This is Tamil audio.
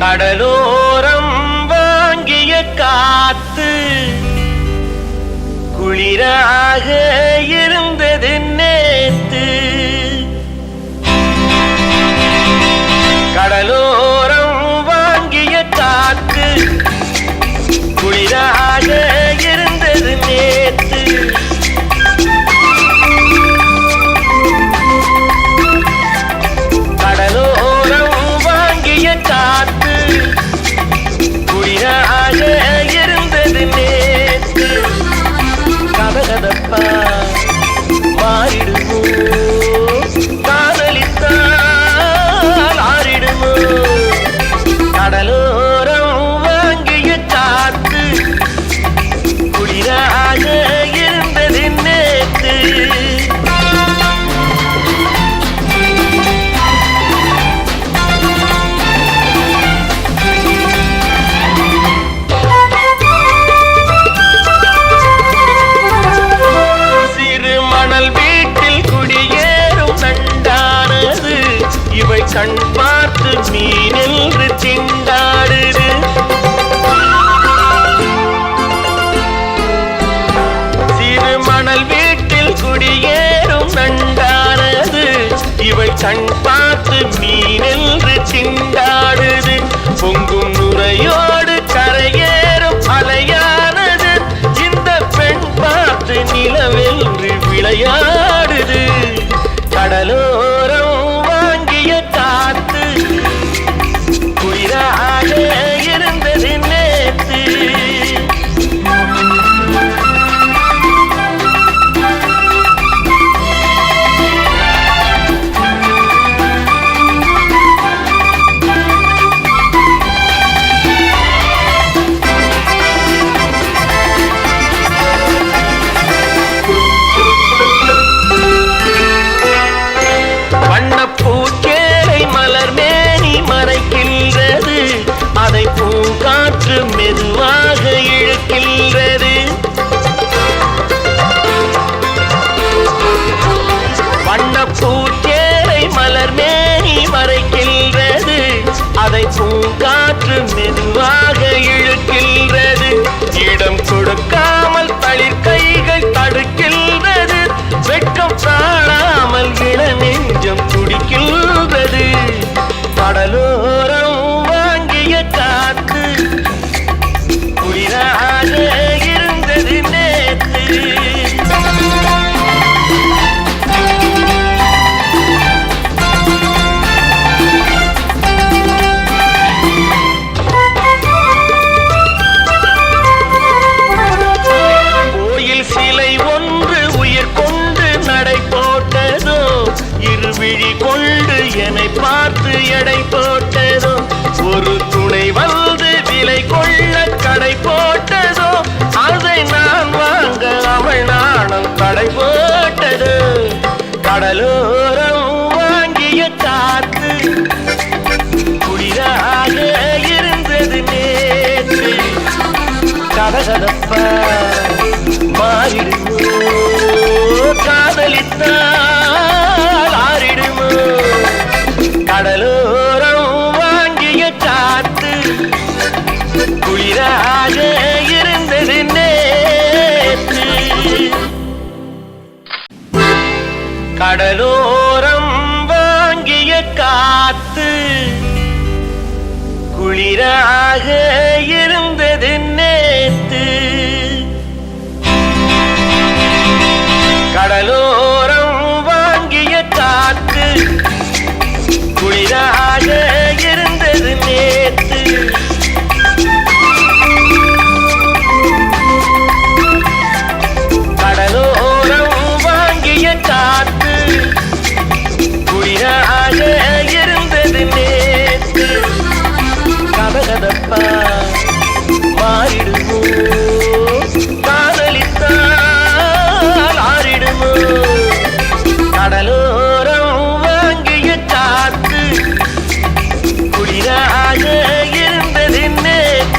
கடலோரம் வாங்கிய காத்து குளிராக இருந்தது நேத்து. கடலோரம் வாங்கிய காத்து குளிராக இருந்தது நேத்து. கடலோரம் வாங்கிய காத்து குளிராக இருந்தது நேத்து. கதகதப்பா மாறிடுமோ, காதலித்தால் ஆறிடுமோ. கடலோரம் வாங்கிய காத்து குளிராக இருந்தது நேத்து. கண் பார்த்து மீன் என்று திண்டாடுது. சிறு மணல் வீட்டில் குடியேறும் நண்டானது. இவை கண் பார்த்து மீன் என்று திண்டாடுது. பொங்கும் நுரையோடு கரையேறும் அலையானது. இந்த பெண் பார்த்து நிலவென்று விளையாடுது. கடலோரம் காத்து குளிராக இருந்தது நேத்து. அதை பூங்காற்று மெதுவாக இழுக்கின்றது. வண்ணப்பூச்சேரை மலர் மேனி மறைக்கின்றது. அதை பூங்காற்று மெதுவாக இழுக்கின்றது. இடம் கொடுக்காமல் தளிர் கைகள் தடுக்கின்றது. வெட்கம் தாழாமல் இள நெஞ்சம் துடிக்கின்றது. கடலோரம் காத்து குளிராக இருந்தது நேத்து. கோயில் சிலை ஒன்று உயிர் கொண்டு நடை போட்டதோ. இருவிழி கொண்டு என்னை பார்த்து எடை போட்டதோ. ஒரு துணை வந்து விலை கொள்ள கடை போட்டதோ. அதை நான் வாங்க அவள் நாணம் தடை போட்டது. கடலோரம் வாங்கிய காத்து குளிராக இருந்தது நேற்று. கதகதப்பா மாறிடுமோ, காதலித்தால் ஆறிடுமோ. கடலோரம் காத்து குளிராக இருந்தது நேற்று. கடலோரம் வாங்கிய காத்து குளிராக